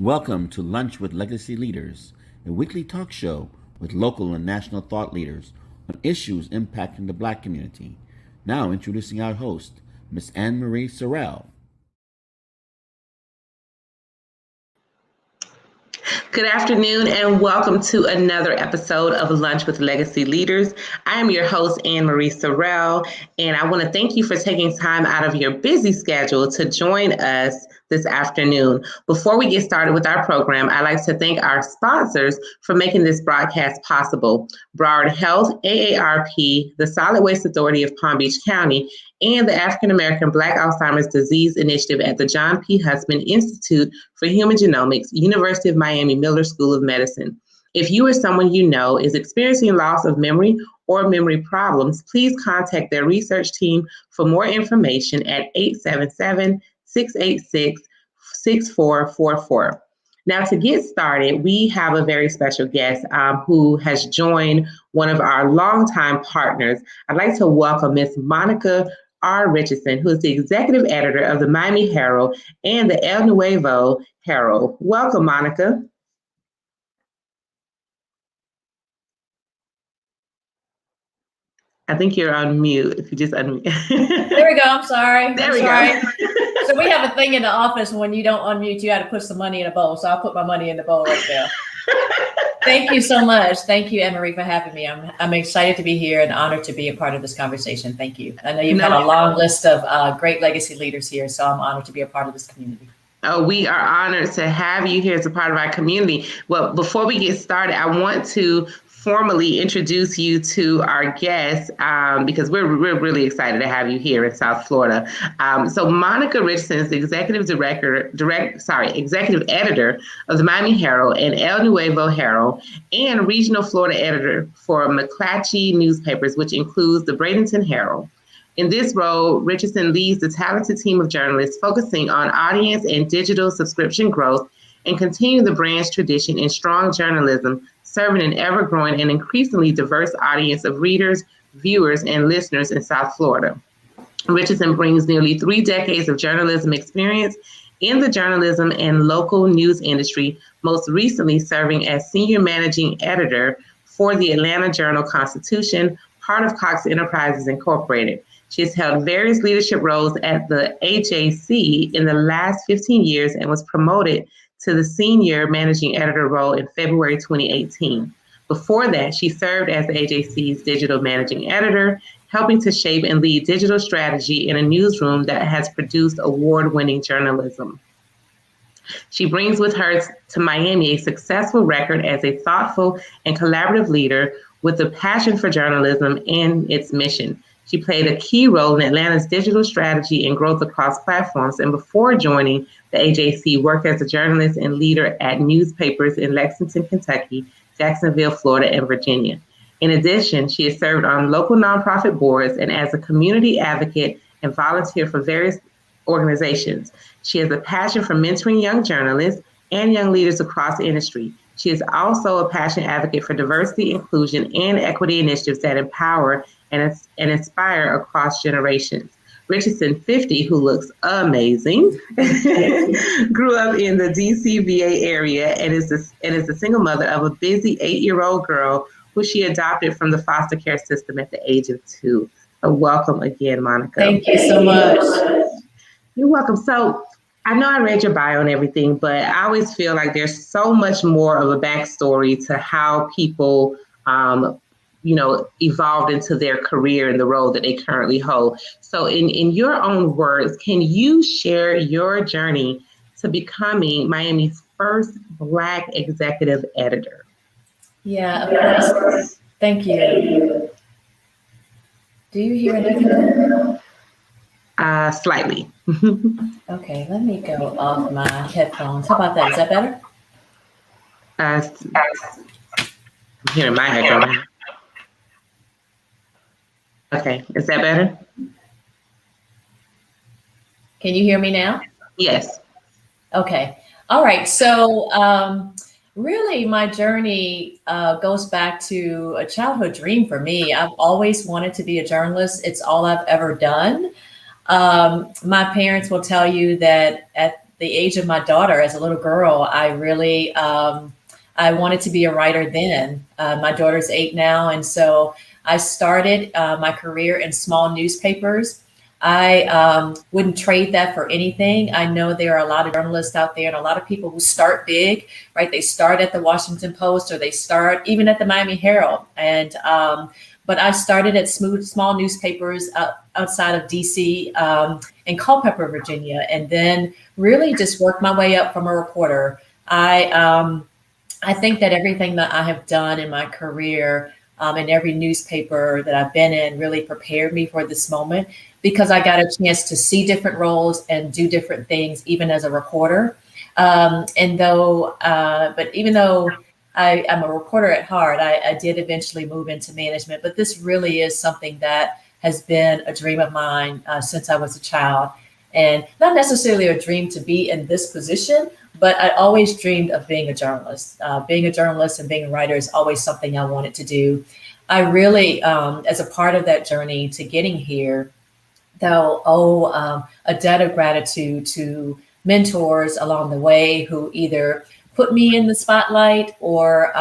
Welcome to Lunch with Legacy Leaders, a weekly talk show with local and national thought leaders on issues impacting the Black community. Now introducing our host, Ms. Anne Marie Sorrell. Good afternoon and welcome to another episode of Lunch with Legacy Leaders. I am your host, Anne Marie Sorrell, and I want to thank you for taking time out of your busy schedule to join us this afternoon. Before we get started with our program, I'd like to thank our sponsors for making this broadcast possible: Broward Health, AARP, the Solid Waste Authority of Palm Beach County, and the African American Black Alzheimer's Disease Initiative at the John P. Husband Institute for Human Genomics, University of Miami Miller School of Medicine. If you or someone you know is experiencing loss of memory or memory problems, please contact their research team for more information at 877-686-6444. Now, to get started, we have a very special guest who has joined one of our longtime partners. I'd like to welcome Ms. Monica R. Richardson, who is the executive editor of the Miami Herald and the El Nuevo Herald. Welcome, Monica. I think you're on mute. If you just unmute. There we go. I'm sorry. There we go. So we have a thing in the office when you don't unmute, you got to put some money in a bowl. So I'll put my money in the bowl right there. Thank you so much. Thank you, Anne-Marie, for having me. I'm excited to be here and honored to be a part of this conversation. Thank you. I know you've had a long list of great legacy leaders here, so I'm honored to be a part of this community. Oh, we are honored to have you here as a part of our community. Well, before we get started, I want to formally introduce you to our guests because we're really excited to have you here in South Florida. So Monica Richardson is the executive editor of the Miami Herald and El Nuevo Herald, and regional Florida editor for McClatchy newspapers, which includes the Bradenton Herald. In this role, Richardson leads the talented team of journalists focusing on audience and digital subscription growth and continuing the brand's tradition in strong journalism, serving an ever-growing and increasingly diverse audience of readers, viewers, and listeners in South Florida. Richardson brings nearly 3 decades of journalism experience in the journalism and local news industry, most recently serving as senior managing editor for the Atlanta Journal-Constitution, part of Cox Enterprises Incorporated. She has held various leadership roles at the AJC in the last 15 years and was promoted to the senior managing editor role in February 2018. Before that, she served as the AJC's digital managing editor, helping to shape and lead digital strategy in a newsroom that has produced award-winning journalism. She brings with her to Miami a successful record as a thoughtful and collaborative leader with a passion for journalism and its mission. She played a key role in Atlanta's digital strategy and growth across platforms, and before joining the AJC, worked as a journalist and leader at newspapers in Lexington, Kentucky, Jacksonville, Florida, and Virginia. In addition, she has served on local nonprofit boards and as a community advocate and volunteer for various organizations. She has a passion for mentoring young journalists and young leaders across the industry. She is also a passionate advocate for diversity, inclusion, and equity initiatives that empower and inspire across generations. Richardson, 50, who looks amazing, grew up in the DC VA area and is the single mother of a busy 8-year-old girl who she adopted from the foster care system at the age of 2. So welcome again, Monica. Thank you so much. You're welcome. So I know I read your bio and everything, but I always feel like there's so much more of a backstory to how people evolved into their career and the role that they currently hold. So in your own words, can you share your journey to becoming Miami's first Black executive editor? Yeah, of course. Thank you. Do you hear anything? Slightly. Okay, let me go off my headphones. How about that? Is that better? I'm hearing my headphones. Okay, is that better? Can you hear me now? Yes. Okay. All right. So really, my journey goes back to a childhood dream for me. I've always wanted to be a journalist. It's all I've ever done. My parents will tell you that the age of my daughter, as a little girl, I really I wanted to be a writer then. My daughter's 8 now, and so I started my career in small newspapers. I wouldn't trade that for anything. I know there are a lot of journalists out there and a lot of people who start big, right? They start at the Washington Post or they start even at the Miami Herald. And but I started at small newspapers outside of DC in Culpeper, Virginia, and then really just worked my way up from a reporter. I think that everything that I have done in my career in every newspaper that I've been in really prepared me for this moment, because I got a chance to see different roles and do different things, even as a reporter. But even though I'm a reporter at heart, I did eventually move into management. But this really is something that has been a dream of mine since I was a child. And not necessarily a dream to be in this position, but I always dreamed of being a journalist. Being a journalist and being a writer is always something I wanted to do. I really, as a part of that journey to getting here, though, owe a debt of gratitude to mentors along the way who either put me in the spotlight or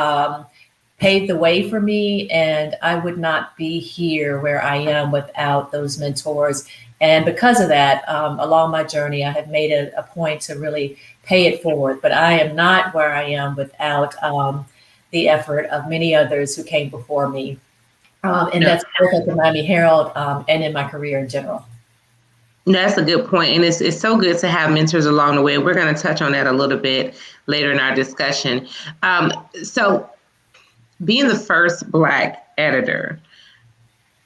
paved the way for me. And I would not be here where I am without those mentors. And because of that, along my journey, I have made it a point to really pay it forward. But I am not where I am without the effort of many others who came before me. And that's both at the Miami Herald and in my career in general. That's a good point. And it's so good to have mentors along the way. We're going to touch on that a little bit later in our discussion. So being the first Black editor,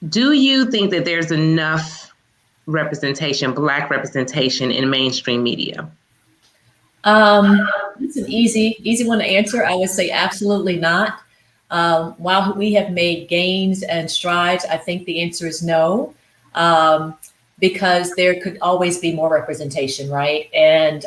do you think that there's enough representation, Black representation in mainstream media? It's an easy one to answer. I would say absolutely not. While we have made gains and strides, I think the answer is no, because there could always be more representation, right? And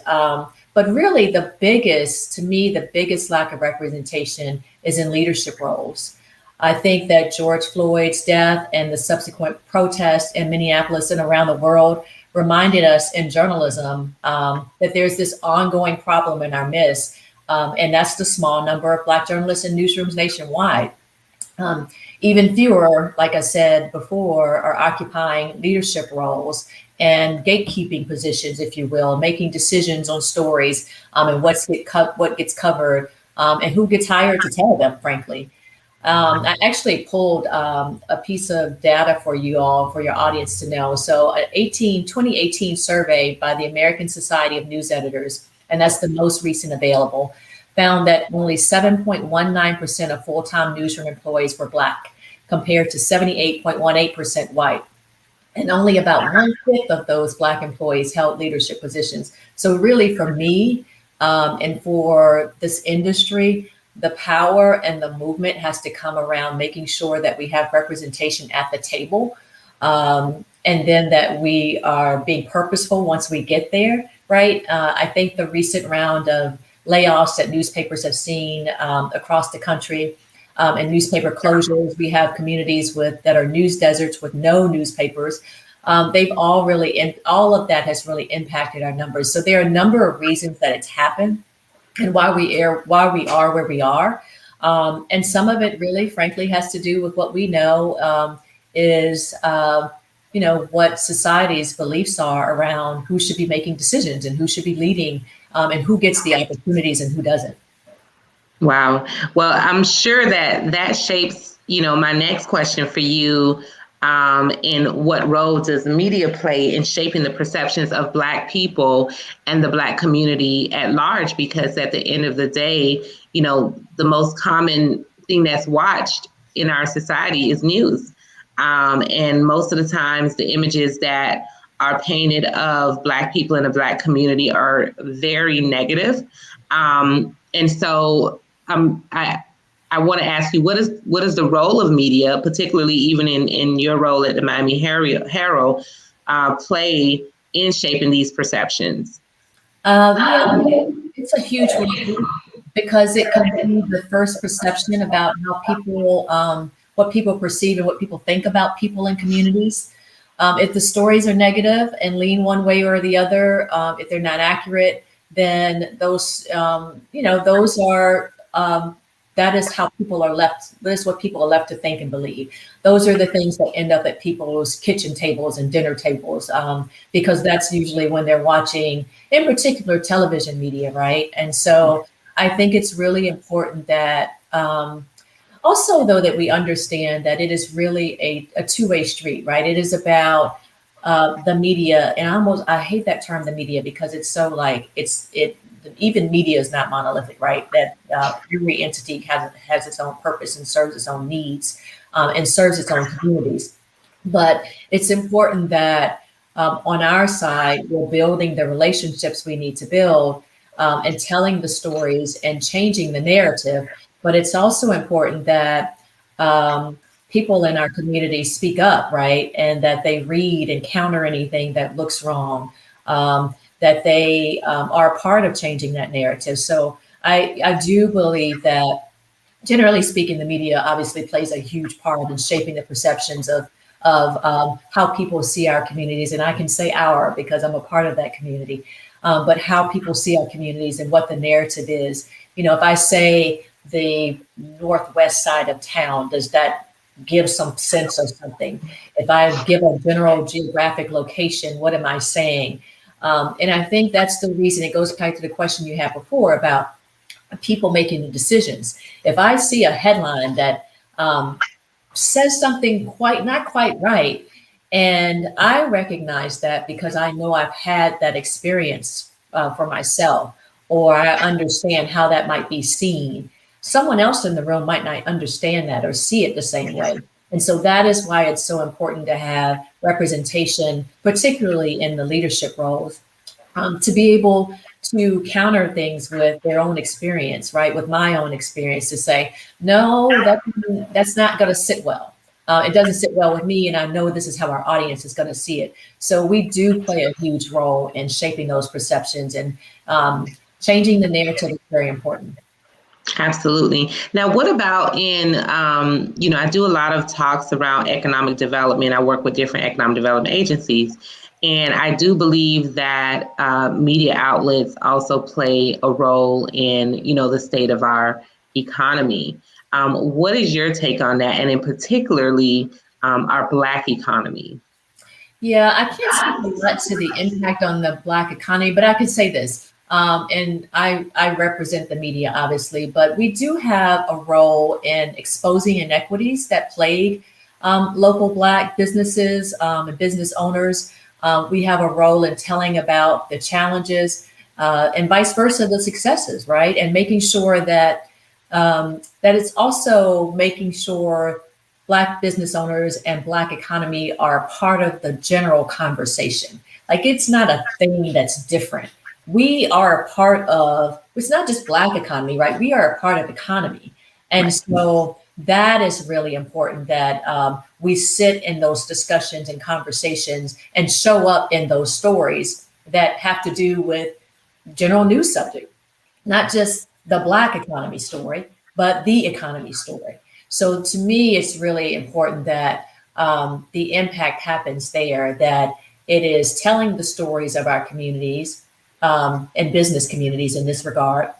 but really, the biggest lack of representation is in leadership roles. I think that George Floyd's death and the subsequent protests in Minneapolis and around the world reminded us in journalism that there's this ongoing problem in our midst, and that's the small number of Black journalists in newsrooms nationwide. Even fewer, like I said before, are occupying leadership roles and gatekeeping positions, if you will, making decisions on stories and what gets covered and who gets hired to tell them, frankly. I actually pulled a piece of data for you all, for your audience to know. So an 2018 survey by the American Society of News Editors, and that's the most recent available, found that only 7.19% of full-time newsroom employees were Black, compared to 78.18% white. And only about 1/5 of those Black employees held leadership positions. So really for me and for this industry, the power and the movement has to come around making sure that we have representation at the table, and then that we are being purposeful once we get there, right? I think the recent round of layoffs that newspapers have seen across the country and newspaper closures, we have communities that are news deserts with no newspapers. All of that has really impacted our numbers. So there are a number of reasons that it's happened and why we are where we are. And some of it really, frankly, has to do with what we know is what society's beliefs are around who should be making decisions and who should be leading and who gets the opportunities and who doesn't. Wow. Well, I'm sure that shapes, my next question for you. In what role does media play in shaping the perceptions of Black people and the Black community at large? Because at the end of the day, the most common thing that's watched in our society is news. And most of the times the images that are painted of Black people in the Black community are very negative. And so I want to ask you, what is the role of media, particularly even in your role at the Miami Herald, play in shaping these perceptions? It's a huge role because it can be the first perception about how people, what people perceive and what people think about people in communities. If the stories are negative and lean one way or the other, if they're not accurate, then those, those are, that is how people are left. That is what people are left to think and believe. Those are the things that end up at people's kitchen tables and dinner tables, because that's usually when they're watching, in particular, television media, right? And so I think it's really important that also, though, that we understand that it is really a two-way street, right? It is about the media, and I hate that term, the media, because it's so like even media is not monolithic, right? That every entity has its own purpose and serves its own needs, and serves its own communities. But it's important that on our side, we're building the relationships we need to build, and telling the stories and changing the narrative. But it's also important that people in our community speak up, right? And that they read and counter anything that looks wrong, that they are a part of changing that narrative. So I do believe that, generally speaking, the media obviously plays a huge part in shaping the perceptions of how people see our communities. And I can say our because I'm a part of that community, but how people see our communities and what the narrative is. If I say the northwest side of town, does that give some sense of something? If I give a general geographic location, what am I saying? And I think that's the reason. It goes back to the question you had before about people making the decisions. If I see a headline that says something not quite right, and I recognize that because I know I've had that experience for myself, or I understand how that might be seen, someone else in the room might not understand that or see it the same way. And so that is why it's so important to have representation, particularly in the leadership roles, to be able to counter things with their own experience, right? With my own experience, to say, no, that's not going to sit well. It doesn't sit well with me, and I know this is how our audience is going to see it. So we do play a huge role in shaping those perceptions, and changing the narrative is very important. Absolutely. Now, what about I do a lot of talks around economic development. I work with different economic development agencies, and I do believe that media outlets also play a role in, the state of our economy. What is your take on that? And in particularly our Black economy? Yeah, I can't speak a lot to the impact on the Black economy, but I could say this. And I represent the media, obviously, but we do have a role in exposing inequities that plague local Black businesses and business owners. We have a role in telling about the challenges and vice versa, the successes, right? And making sure that it's also making sure Black business owners and Black economy are part of the general conversation. Like, it's not a thing that's different. We are a part of, it's not just Black economy, right? We are a part of economy. And so that is really important, that we sit in those discussions and conversations and show up in those stories that have to do with general news subject, not just the Black economy story, but the economy story. So to me, it's really important that the impact happens there, that it is telling the stories of our communities, and business communities in this regard,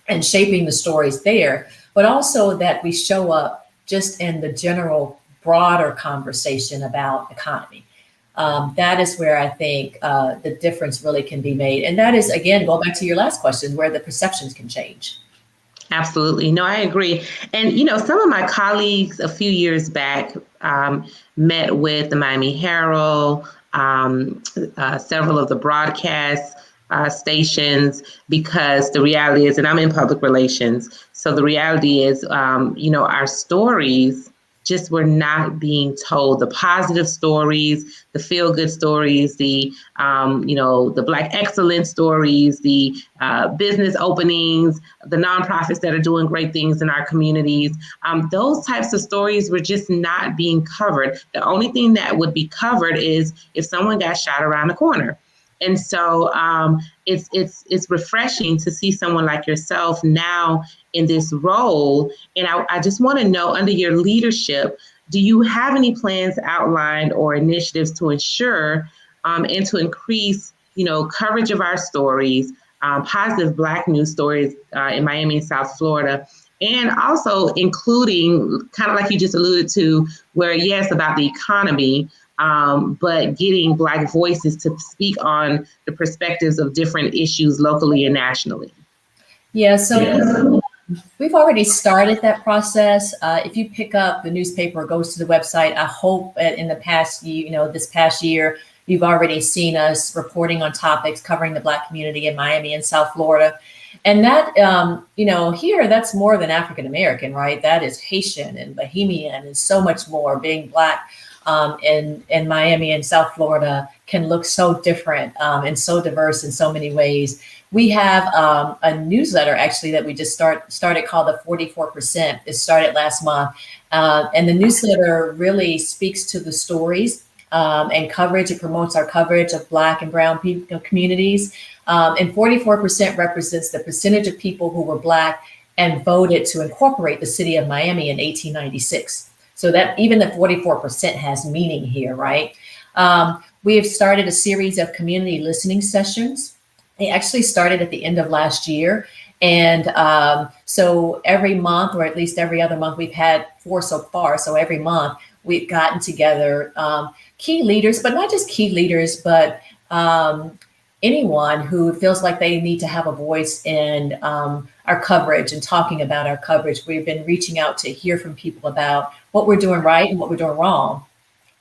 and shaping the stories there, but also that we show up just in the general broader conversation about economy. That is where I think the difference really can be made. And that is, again, go back to your last question, where the perceptions can change. Absolutely. No, I agree. And, some of my colleagues a few years back met with the Miami Herald, several of the broadcast stations, because the reality is, and I'm in public relations, so the reality is, our stories just were not being told. The positive stories, the feel-good stories, the Black excellence stories, the business openings, the nonprofits that are doing great things in our communities. Those types of stories were just not being covered. The only thing that would be covered is if someone got shot around the corner. And so it's refreshing to see someone like yourself now in this role. And I just want to know, under your leadership, do you have any plans outlined or initiatives to ensure and to increase, coverage of our stories, positive Black news stories in Miami and South Florida. And also including, kind of like you just alluded to, where yes, about the economy, but getting Black voices to speak on the perspectives of different issues locally and nationally. Yeah, so we've already started that process. If you pick up the newspaper or goes to the website, I hope in the past, this past year, you've already seen us reporting on topics covering the Black community in Miami and South Florida. And that, here, that's more than African American, right? That is Haitian and Bahamian and so much more. Being Black in Miami and South Florida can look so different and so diverse in so many ways. We have a newsletter actually that we just started called the 44%. It started last month. And the newsletter really speaks to the stories and coverage. It promotes our coverage of Black and brown people, communities. And 44% represents the percentage of people who were Black and voted to incorporate the city of Miami in 1896. So that even the 44% has meaning here, right? We have started a series of community listening sessions. They actually started at the end of last year. And so every month, or at least every other month, we've had 4 so far. So every month we've gotten together key leaders, but not just key leaders, but anyone who feels like they need to have a voice in our coverage and talking about our coverage. We've been reaching out to hear from people about what we're doing right and what we're doing wrong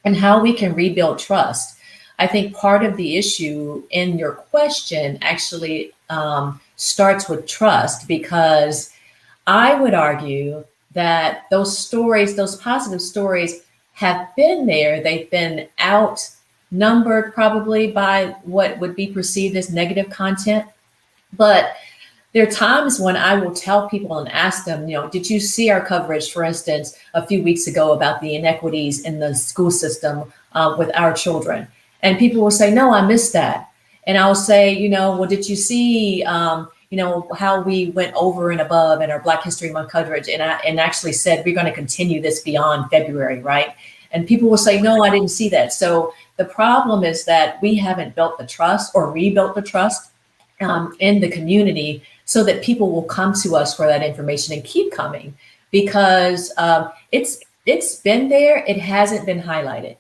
and how we can rebuild trust. I think part of the issue in your question actually starts with trust, because I would argue that those stories, those positive stories have been there. They've been outnumbered probably by what would be perceived as negative content. But there are times when I will tell people and ask them, did you see our coverage, for instance, a few weeks ago about the inequities in the school system with our children? And people will say, no, I missed that. And I'll say, well, did you see, how we went over and above in our Black History Month coverage and actually said, we're going to continue this beyond February, right? And people will say, no, I didn't see that. So the problem is that we haven't built the trust or rebuilt the trust in the community so that people will come to us for that information and keep coming, because it's been there. It hasn't been highlighted.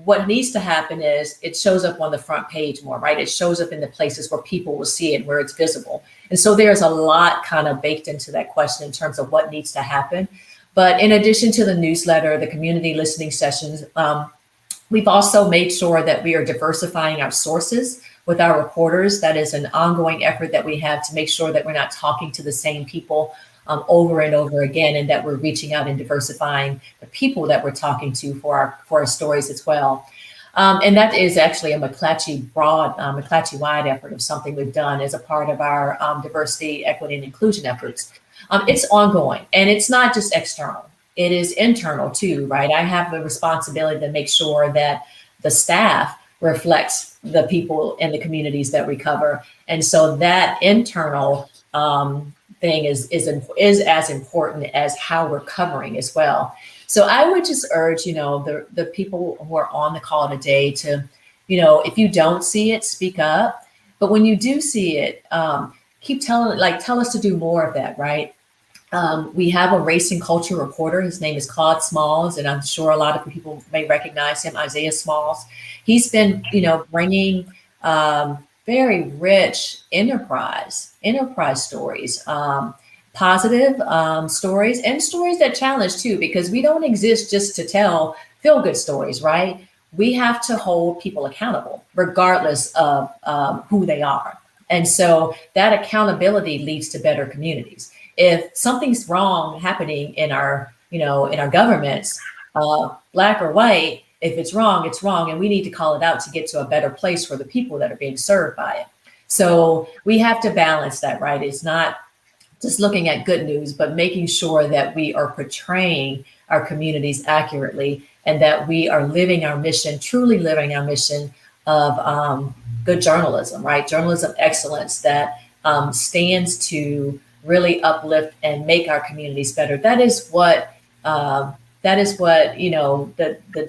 What needs to happen is it shows up on the front page more, right? It shows up in the places where people will see it, where it's visible. And so there's a lot kind of baked into that question in terms of what needs to happen. But in addition to the newsletter, the community listening sessions, we've also made sure that we are diversifying our sources with our reporters. That is an ongoing effort that we have to make sure that we're not talking to the same people over and over again, and that we're reaching out and diversifying the people that we're talking to for our stories as well. And that is actually a McClatchy-wide effort of something we've done as a part of our diversity, equity, and inclusion efforts. It's ongoing, and it's not just external. It is internal too, right? I have the responsibility to make sure that the staff reflects the people in the communities that we cover. And so that internal thing is as important as how we're covering as well. So I would just urge, the people who are on the call today to, if you don't see it, speak up. But when you do see it, keep tell us to do more of that, right? We have a race and culture reporter. His name is Claude Smalls, and I'm sure a lot of people may recognize him, Isaiah Smalls. He's been, bringing very rich enterprise stories, positive stories, and stories that challenge too, because we don't exist just to tell feel-good stories, right? We have to hold people accountable regardless of who they are. And so that accountability leads to better communities. If something's wrong happening in our governments, Black or white, if it's wrong, it's wrong. And we need to call it out to get to a better place for the people that are being served by it. So we have to balance that, right? It's not just looking at good news, but making sure that we are portraying our communities accurately and that we are living our mission, truly living our mission of good journalism, right? Journalism excellence that stands to really uplift and make our communities better. That is what the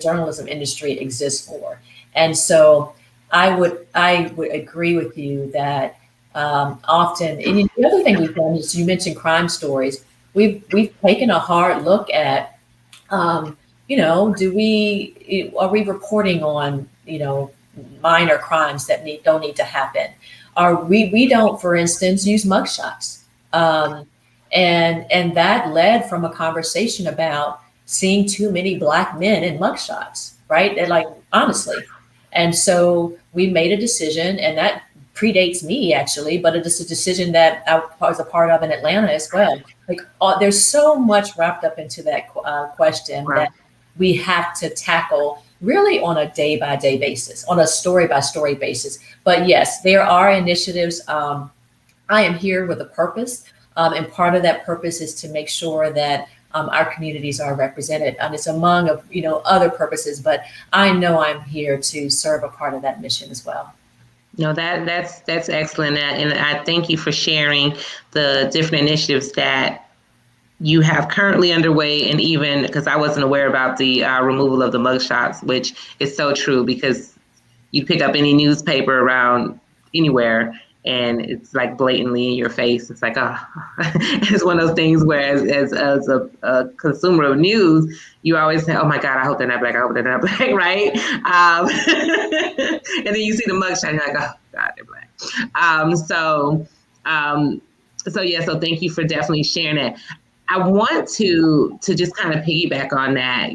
journalism industry exists for. And so I would agree with you that often. And the other thing we've done is, you mentioned crime stories. We've taken a hard look at, are we reporting on, minor crimes that don't need to happen? We don't, for instance, use mugshots. And that led from a conversation about seeing too many Black men in mugshots, right? And like, honestly. And so we made a decision, and that predates me actually, but it is a decision that I was a part of in Atlanta as well. Like, there's so much wrapped up into that question that we have to tackle really on a day-by-day basis, on a story-by-story basis. But yes, there are initiatives. I am here with a purpose, and part of that purpose is to make sure that our communities are represented, and it's among other purposes. But I know I'm here to serve a part of that mission as well. No, that's excellent, and I thank you for sharing the different initiatives that you have currently underway, and even because I wasn't aware about the removal of the mugshots, which is so true, because you pick up any newspaper around anywhere and it's like blatantly in your face. It's like, it's one of those things where as a consumer of news, you always say, oh my God, I hope they're not Black, I hope they're not Black, right? And then you see the mugshot and you're like, oh God, they're Black. So thank you for definitely sharing that. I want to just kind of piggyback on that.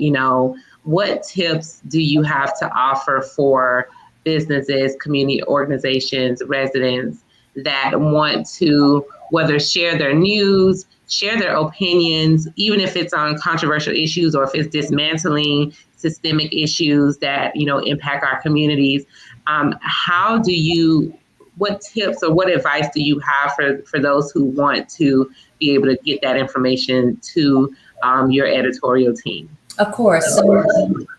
What tips do you have to offer for businesses, community organizations, residents that want to whether share their news, share their opinions, even if it's on controversial issues or if it's dismantling systemic issues that, impact our communities? What tips or what advice do you have for those who want to be able to get that information to your editorial team? Of course. So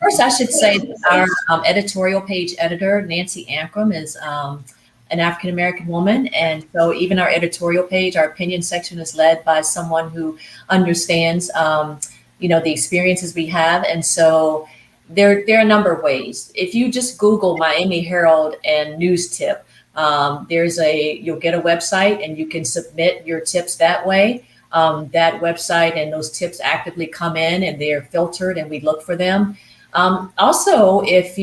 first, I should say that our editorial page editor, Nancy Ankrum, is an African-American woman. And so even our editorial page, our opinion section, is led by someone who understands, the experiences we have. And so there are a number of ways. If you just Google Miami Herald and news tip, you'll get a website and you can submit your tips that way. That website and those tips actively come in and they're filtered and we look for them. Also, if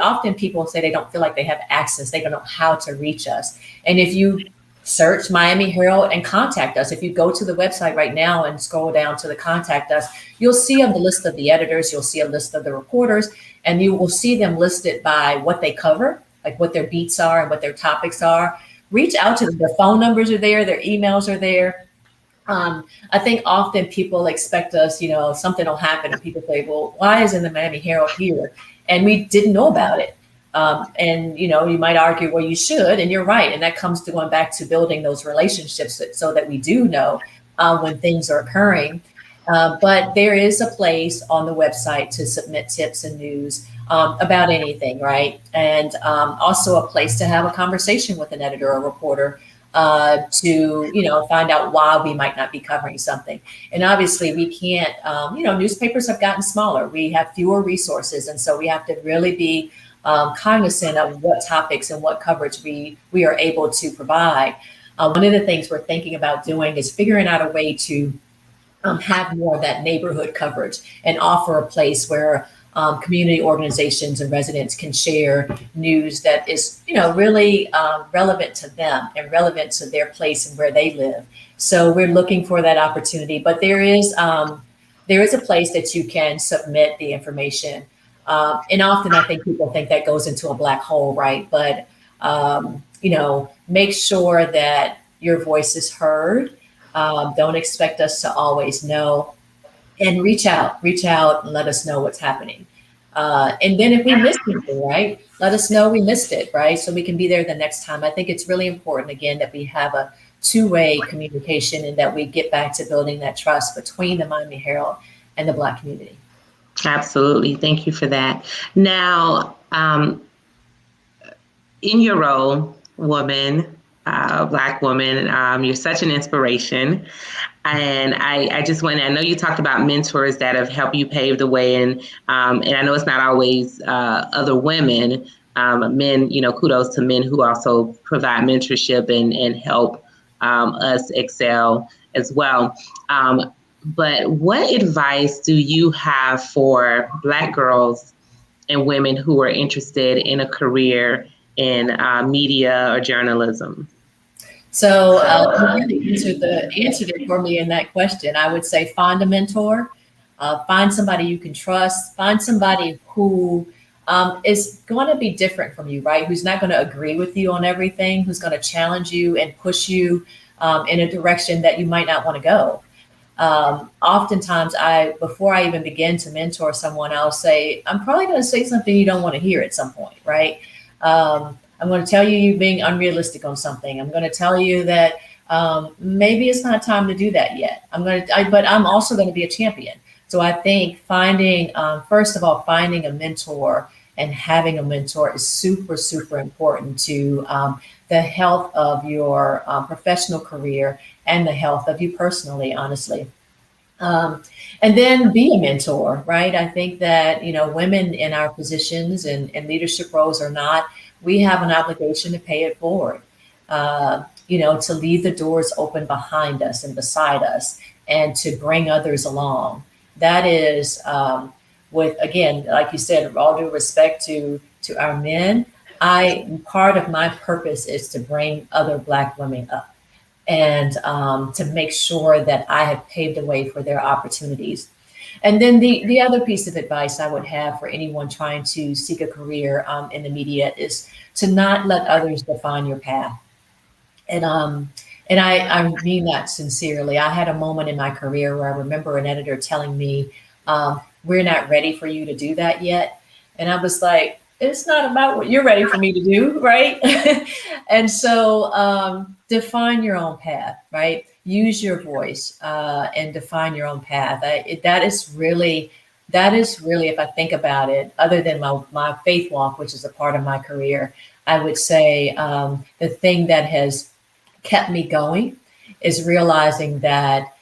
often people say they don't feel like they have access, they don't know how to reach us. And if you search Miami Herald and contact us, if you go to the website right now and scroll down to the contact us, you'll see on the list of the editors, you'll see a list of the reporters, and you will see them listed by what they cover, like what their beats are and what their topics are. Reach out to them. Their phone numbers are there, their emails are there. I think often people expect us, something will happen and people say, well, why isn't the Miami Herald here? And we didn't know about it. And you might argue, well, you should, and you're right. And that comes to going back to building those relationships so that we do know when things are occurring. But there is a place on the website to submit tips and news about anything, right? And also a place to have a conversation with an editor or reporter to find out why we might not be covering something. And obviously we can't, newspapers have gotten smaller. We have fewer resources. And so we have to really be cognizant of what topics and what coverage we are able to provide. One of the things we're thinking about doing is figuring out a way to have more of that neighborhood coverage and offer a place where community organizations and residents can share news that is, really relevant to them and relevant to their place and where they live. So we're looking for that opportunity, but there is a place that you can submit the information. And often I think people think that goes into a black hole, right? But, make sure that your voice is heard. Don't expect us to always know. And reach out and let us know what's happening. And then if we missed something, right, let us know we missed it, right? So we can be there the next time. I think it's really important, again, that we have a two-way communication and that we get back to building that trust between the Miami Herald and the Black community. Absolutely. Thank you for that. Now, in your role, Black woman, you're such an inspiration. And I know you talked about mentors that have helped you pave the way. And I know it's not always other women, men, kudos to men who also provide mentorship and help us excel as well. But what advice do you have for Black girls and women who are interested in a career in media or journalism? So you really answered it for me in that question. I would say find a mentor, find somebody you can trust, find somebody who is going to be different from you, right? Who's not going to agree with you on everything, who's going to challenge you and push you in a direction that you might not want to go. Oftentimes before I even begin to mentor someone, I'll say, I'm probably going to say something you don't want to hear at some point, right? I'm going to tell you you're being unrealistic on something. I'm going to tell you that maybe it's not time to do that yet. But I'm also going to be a champion. So I think first of all, finding a mentor and having a mentor is super, super important to the health of your professional career and the health of you personally, honestly. And then be a mentor, right? I think that, women in our positions and leadership roles or not, we have an obligation to pay it forward, to leave the doors open behind us and beside us and to bring others along. That is with, again, like you said, with all due respect to our men, part of my purpose is to bring other Black women up and to make sure that I have paved the way for their opportunities. And then the other piece of advice I would have for anyone trying to seek a career in the media is to not let others define your path. And I mean that sincerely. I had a moment in my career where I remember an editor telling me, we're not ready for you to do that yet. And I was like, it's not about what you're ready for me to do, right? And so define your own path, right? Use your voice and define your own path. That is really, if I think about it, other than my faith walk, which is a part of my career, I would say the thing that has kept me going is realizing that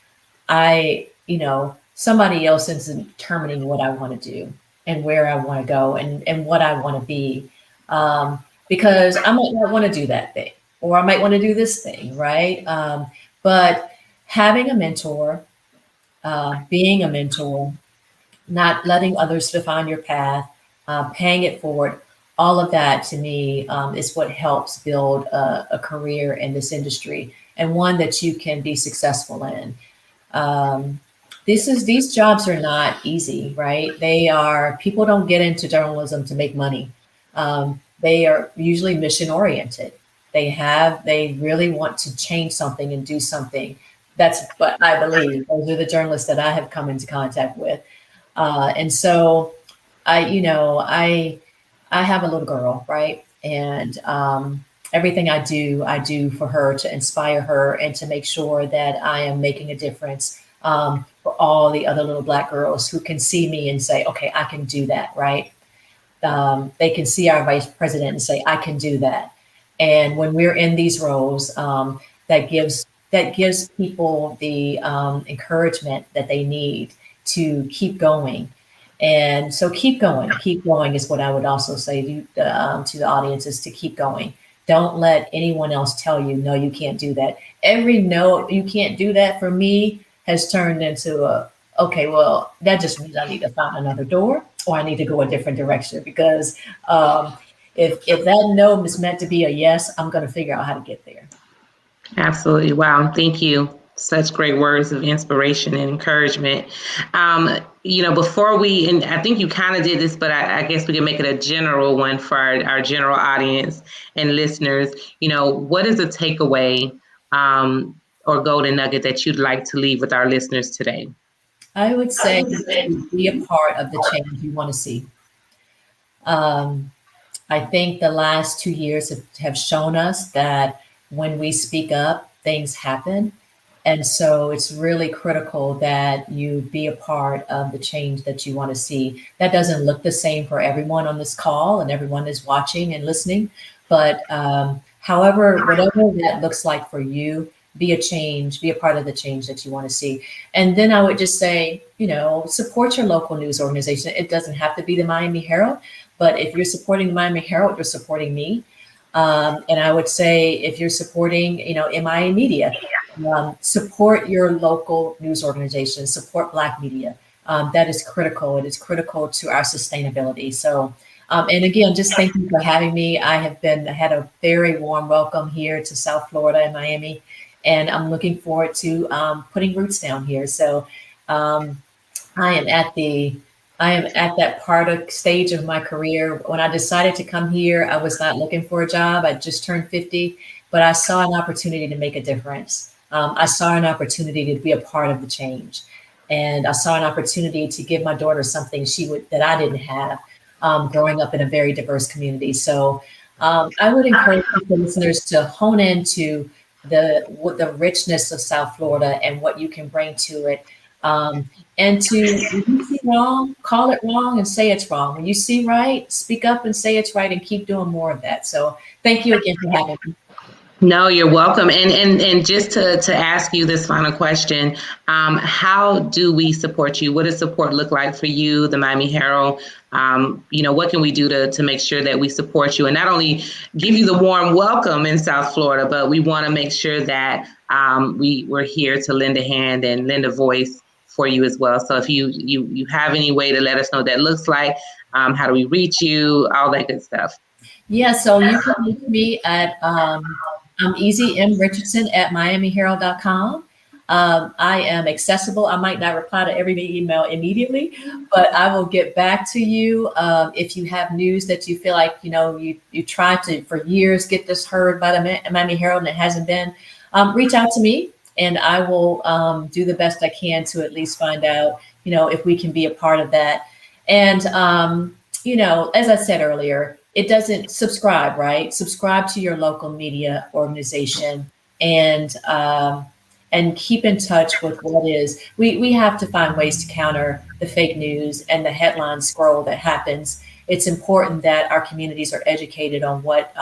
somebody else is determining what I want to do and where I want to go and what I want to be. Because I might not want to do that thing, or I might want to do this thing, right? But having a mentor, being a mentor, not letting others define your path, paying it forward, all of that to me is what helps build a career in this industry and one that you can be successful in. These jobs are not easy, right? People don't get into journalism to make money. They are usually mission oriented. They really want to change something and do something. That's what I believe. Those are the journalists that I have come into contact with. And so I have a little girl, right? And everything I do for her to inspire her and to make sure that I am making a difference for all the other little Black girls who can see me and say, okay, I can do that, right? They can see our vice president and say, I can do that. And when we're in these roles, that gives people the encouragement that they need to keep going. And so keep going is what I would also say to the audience, is to keep going. Don't let anyone else tell you, no, you can't do that. Every no, you can't do that for me has turned into okay, well, that just means I need to find another door or I need to go a different direction, because if that no is meant to be a yes, I'm going to figure out how to get there. Absolutely. Wow. Thank you. Such great words of inspiration and encouragement. Before and I think you kind of did this, but I guess we can make it a general one for our general audience and listeners. What is a takeaway or golden nugget that you'd like to leave with our listeners today? I would say be a part of the change you want to see. I think the last 2 years have shown us that when we speak up, things happen. And so it's really critical that you be a part of the change that you want to see. That doesn't look the same for everyone on this call and everyone is watching and listening. But whatever that looks like for you, be a part of the change that you want to see. And then I would just say, support your local news organization. It doesn't have to be the Miami Herald, But if you're supporting the Miami Herald, you're supporting me. And I would say if you're supporting, MIA media, support your local news organization, support Black media. That is critical. It is critical to our sustainability. So, and again, just thank you for having me. I had a very warm welcome here to South Florida and Miami, and I'm looking forward to putting roots down here. So, I am at that stage of my career. When I decided to come here, I was not looking for a job. I just turned 50, but I saw an opportunity to make a difference. I saw an opportunity to be a part of the change. And I saw an opportunity to give my daughter something that I didn't have growing up in a very diverse community. So I would encourage the listeners to hone into the richness of South Florida and what you can bring to it. And if you see wrong, call it wrong and say it's wrong. When you see right, speak up and say it's right and keep doing more of that. So thank you again for having me. No, you're welcome. And just to ask you this final question, how do we support you? What does support look like for you, the Miami Herald? What can we do to make sure that we support you and not only give you the warm welcome in South Florida, but we want to make sure that we're here to lend a hand and lend a voice for you as well. So if you have any way to let us know what that looks like, how do we reach you, all that good stuff. Yeah, so you can reach me at I'm Easy M. Richardson at MiamiHerald.com. I am accessible. I might not reply to every email immediately, but I will get back to you. If you have news that you feel like, you tried to, for years, get this heard by the Miami Herald and it hasn't been, reach out to me and I will do the best I can to at least find out, if we can be a part of that. And, as I said earlier, it doesn't subscribe, right? Subscribe to your local media organization and keep in touch with what is. We have to find ways to counter the fake news and the headline scroll that happens. It's important that our communities are educated on what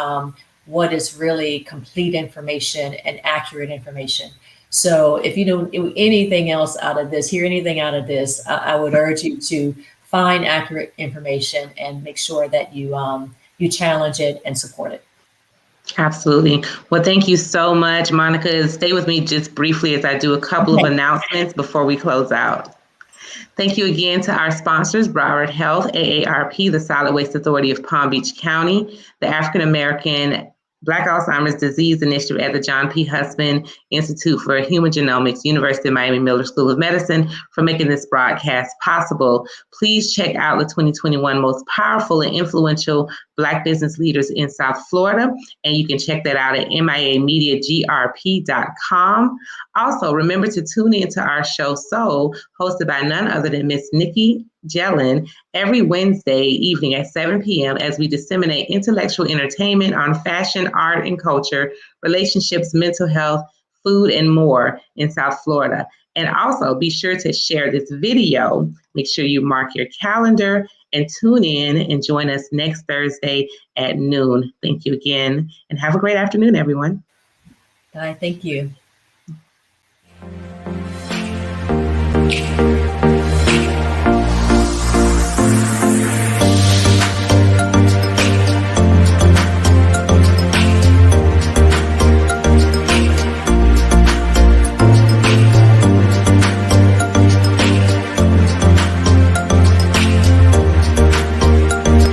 is really complete information and accurate information. So if you don't do anything else out of this, hear anything out of this, I would urge you to find accurate information and make sure that you challenge it and support it. Absolutely. Well, thank you so much, Monica. Stay with me just briefly as I do a couple of announcements before we close out. Thank you again to our sponsors, Broward Health, AARP, the Solid Waste Authority of Palm Beach County, the African American Black Alzheimer's Disease Initiative at the John P. Husband Institute for Human Genomics, University of Miami Miller School of Medicine, for making this broadcast possible. Please check out the 2021 most powerful and influential Black business leaders in South Florida, and you can check that out at miamediagrp.com. Also, remember to tune in to our show Soul, hosted by none other than Miss Nikki Jellin, every Wednesday evening at 7 p.m. as we disseminate intellectual entertainment on fashion, art, and culture, relationships, mental health, food, and more in South Florida. And also be sure to share this video. Make sure you mark your calendar and tune in and join us next Thursday at noon. Thank you again and have a great afternoon, everyone. Bye. Thank you.